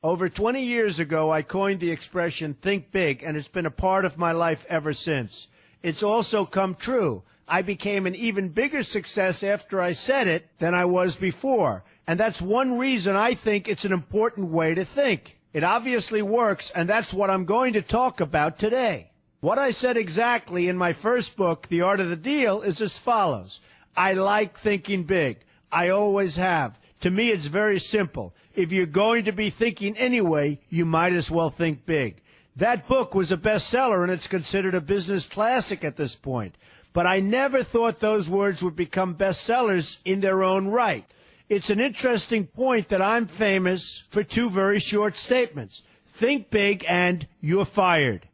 Over 20 years ago, I coined the expression think big, and it's been a part of my life ever since. It's also come true. I became an even bigger success after I said it than I was before. And that's one reason I think it's an important way to think. It obviously works, and that's what I'm going to talk about today. What I said exactly in my first book, The Art of the Deal, is as follows. I like thinking big. I always have. To me, it's very simple. If you're going to be thinking anyway, you might as well think big. That book was a bestseller, and it's considered a business classic at this point. But I never thought those words would become bestsellers in their own right. It's an interesting point that I'm famous for two very short statements. Think big and you're fired.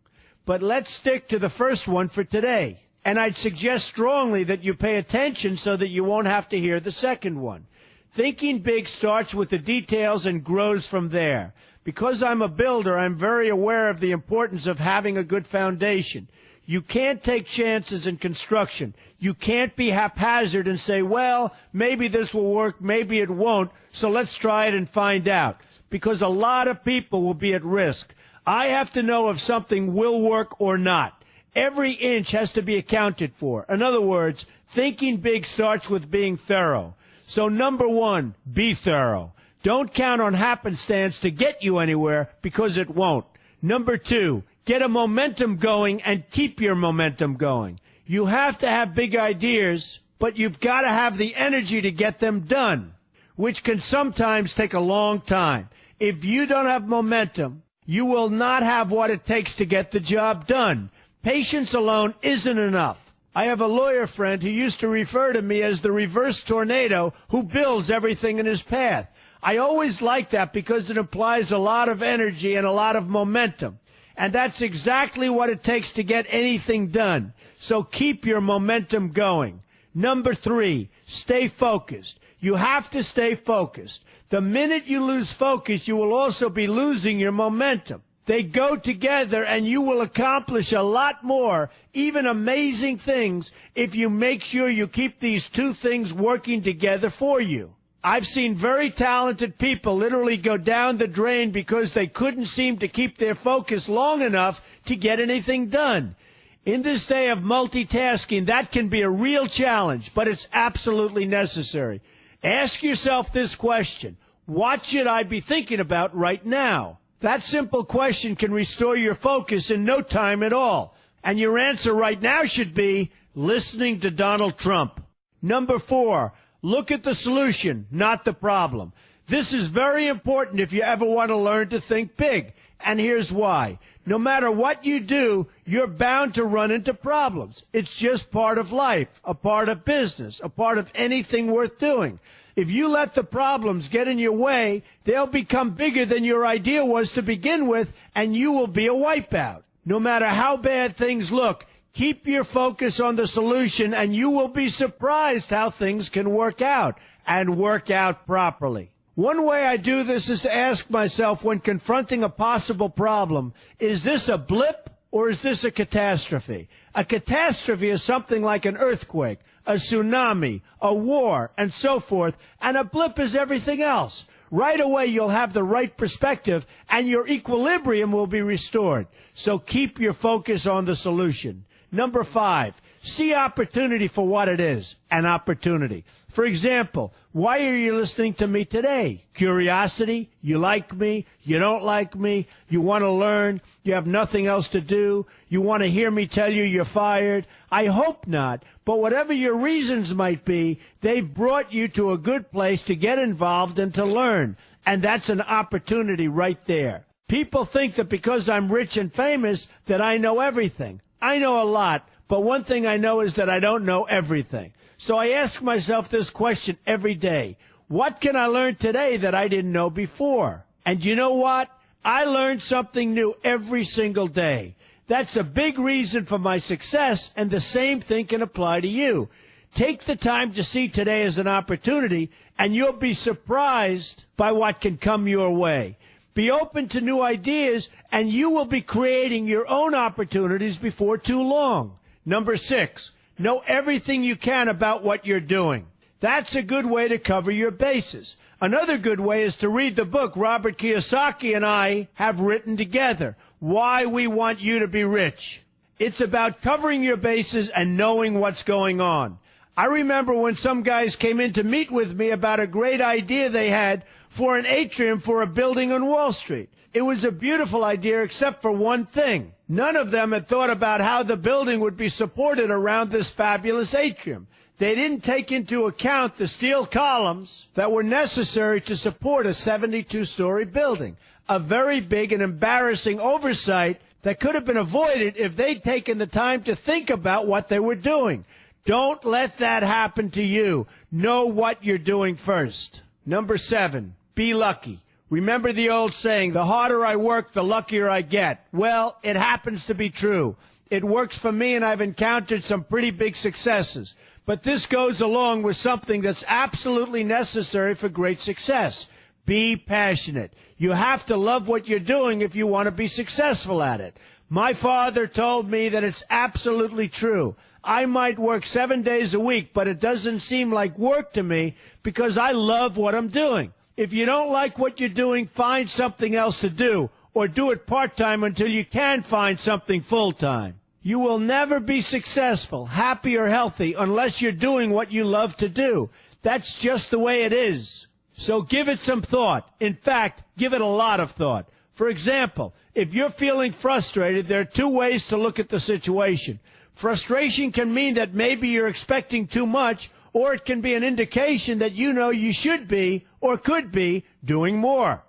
But let's stick to the first one for today. And I'd suggest strongly that you pay attention so that you won't have to hear the second one. Thinking big starts with the details and grows from there. Because I'm a builder, I'm very aware of the importance of having a good foundation. You can't take chances in construction. You can't be haphazard and say, well, maybe this will work, maybe it won't, so let's try it and find out. Because a lot of people will be at risk. I have to know if something will work or not. Every inch has to be accounted for. In other words, thinking big starts with being thorough. So number one, be thorough. Don't count on happenstance to get you anywhere, because it won't. Number two, get a momentum going and keep your momentum going. You have to have big ideas, but you've got to have the energy to get them done, which can sometimes take a long time. If you don't have momentum, you will not have what it takes to get the job done. Patience alone isn't enough. I have a lawyer friend who used to refer to me as the reverse tornado who builds everything in his path. I always like that because it implies a lot of energy and a lot of momentum. And that's exactly what it takes to get anything done. So keep your momentum going. Number three, stay focused. You have to stay focused. The minute you lose focus, you will also be losing your momentum. They go together, and you will accomplish a lot more, even amazing things, if you make sure you keep these two things working together for you. I've seen very talented people literally go down the drain because they couldn't seem to keep their focus long enough to get anything done. In this day of multitasking, that can be a real challenge, but it's absolutely necessary. Ask yourself this question: what should I be thinking about right now? That simple question can restore your focus in no time at all. And your answer right now should be listening to Donald Trump. Number four, look at the solution, not the problem. This is very important if you ever want to learn to think big. And here's why. No matter what you do, you're bound to run into problems. It's just part of life, a part of business, a part of anything worth doing. If you let the problems get in your way, they'll become bigger than your idea was to begin with, and you will be a wipeout. No matter how bad things look, keep your focus on the solution, and you will be surprised how things can work out, and work out properly. One way I do this is to ask myself when confronting a possible problem, is this a blip or is this a catastrophe? A catastrophe is something like an earthquake, a tsunami, a war, and so forth, and a blip is everything else. Right away, you'll have the right perspective, and your equilibrium will be restored. So keep your focus on the solution. Number five, see opportunity for what it is, an opportunity. For example, why are you listening to me today? Curiosity? You like me? You don't like me? You want to learn? You have nothing else to do? You want to hear me tell you you're fired? I hope not. But whatever your reasons might be, they've brought you to a good place to get involved and to learn. And that's an opportunity right there. People think that because I'm rich and famous that I know everything. I know a lot, but one thing I know is that I don't know everything. So I ask myself this question every day. What can I learn today that I didn't know before? And you know what? I learn something new every single day. That's a big reason for my success, and the same thing can apply to you. Take the time to see today as an opportunity, and you'll be surprised by what can come your way. Be open to new ideas, and you will be creating your own opportunities before too long. Number six, know everything you can about what you're doing. That's a good way to cover your bases. Another good way is to read the book Robert Kiyosaki and I have written together, Why We Want You to Be Rich. It's about covering your bases and knowing what's going on. I remember when some guys came in to meet with me about a great idea they had for an atrium for a building on Wall Street. It was a beautiful idea except for one thing. None of them had thought about how the building would be supported around this fabulous atrium. They didn't take into account the steel columns that were necessary to support a 72-story building, a very big and embarrassing oversight that could have been avoided if they'd taken the time to think about what they were doing. Don't let that happen to you. Know what you're doing first. Number 7, be lucky. Remember the old saying, the harder I work, the luckier I get. Well, it happens to be true. It works for me, and I've encountered some pretty big successes. But this goes along with something that's absolutely necessary for great success. Be passionate. You have to love what you're doing if you want to be successful at it. My father told me that it's absolutely true. I might work 7 days a week, but it doesn't seem like work to me because I love what I'm doing. If you don't like what you're doing, find something else to do, or do it part-time until you can find something full-time. You will never be successful, happy, or healthy unless you're doing what you love to do. That's just the way it is. So give it some thought. In fact, give it a lot of thought. For example, if you're feeling frustrated, there are 2 ways to look at the situation. Frustration can mean that maybe you're expecting too much, or it can be an indication that you know you should be, or could be, doing more.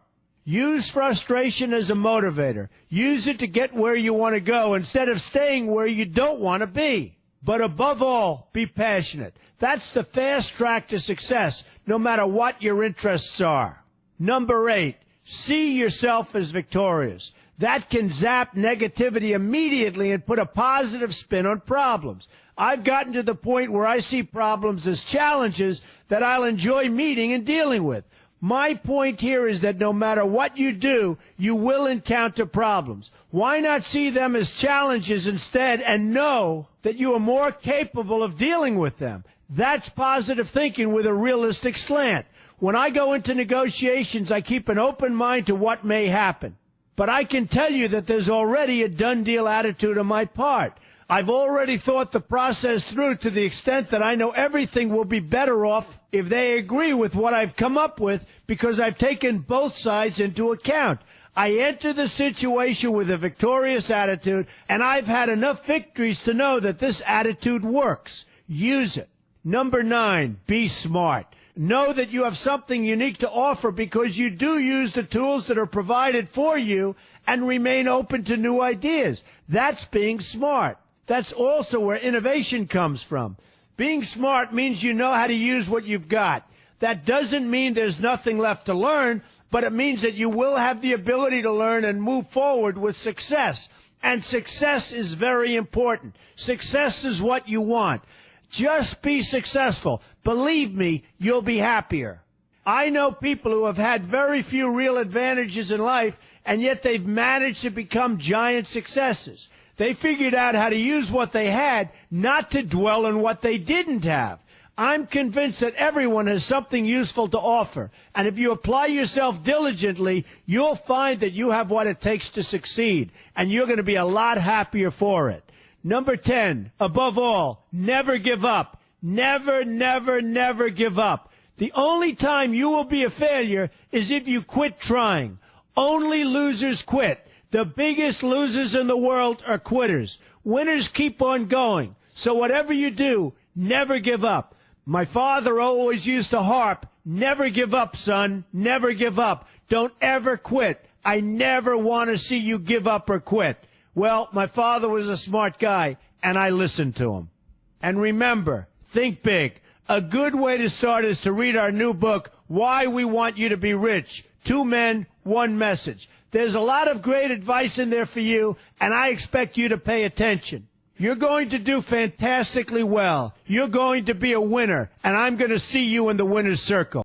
Use frustration as a motivator. Use it to get where you want to go instead of staying where you don't want to be. But above all, be passionate. That's the fast track to success, no matter what your interests are. Number 8, see yourself as victorious. That can zap negativity immediately and put a positive spin on problems. I've gotten to the point where I see problems as challenges that I'll enjoy meeting and dealing with. My point here is that no matter what you do, you will encounter problems. Why not see them as challenges instead and know that you are more capable of dealing with them? That's positive thinking with a realistic slant. When I go into negotiations, I keep an open mind to what may happen. But I can tell you that there's already a done deal attitude on my part. I've already thought the process through to the extent that I know everything will be better off if they agree with what I've come up with because I've taken both sides into account. I enter the situation with a victorious attitude, and I've had enough victories to know that this attitude works. Use it. Number 9, be smart. Know that you have something unique to offer because you do use the tools that are provided for you and remain open to new ideas. That's being smart. That's also where innovation comes from. Being smart means you know how to use what you've got. That doesn't mean there's nothing left to learn, but it means that you will have the ability to learn and move forward with success. And success is very important. Success is what you want. Just be successful. Believe me, you'll be happier. I know people who have had very few real advantages in life, and yet they've managed to become giant successes. They figured out how to use what they had, not to dwell on what they didn't have. I'm convinced that everyone has something useful to offer, and if you apply yourself diligently, you'll find that you have what it takes to succeed, and you're going to be a lot happier for it. Number 10, above all, never give up. Never, never, never give up. The only time you will be a failure is if you quit trying. Only losers quit. The biggest losers in the world are quitters. Winners keep on going. So whatever you do, never give up. My father always used to harp, never give up, son, never give up. Don't ever quit. I never want to see you give up or quit. Well, my father was a smart guy, and I listened to him. And remember, think big. A good way to start is to read our new book, Why We Want You to Be Rich. 2 men, 1 message. There's a lot of great advice in there for you, and I expect you to pay attention. You're going to do fantastically well. You're going to be a winner, and I'm going to see you in the winner's circle.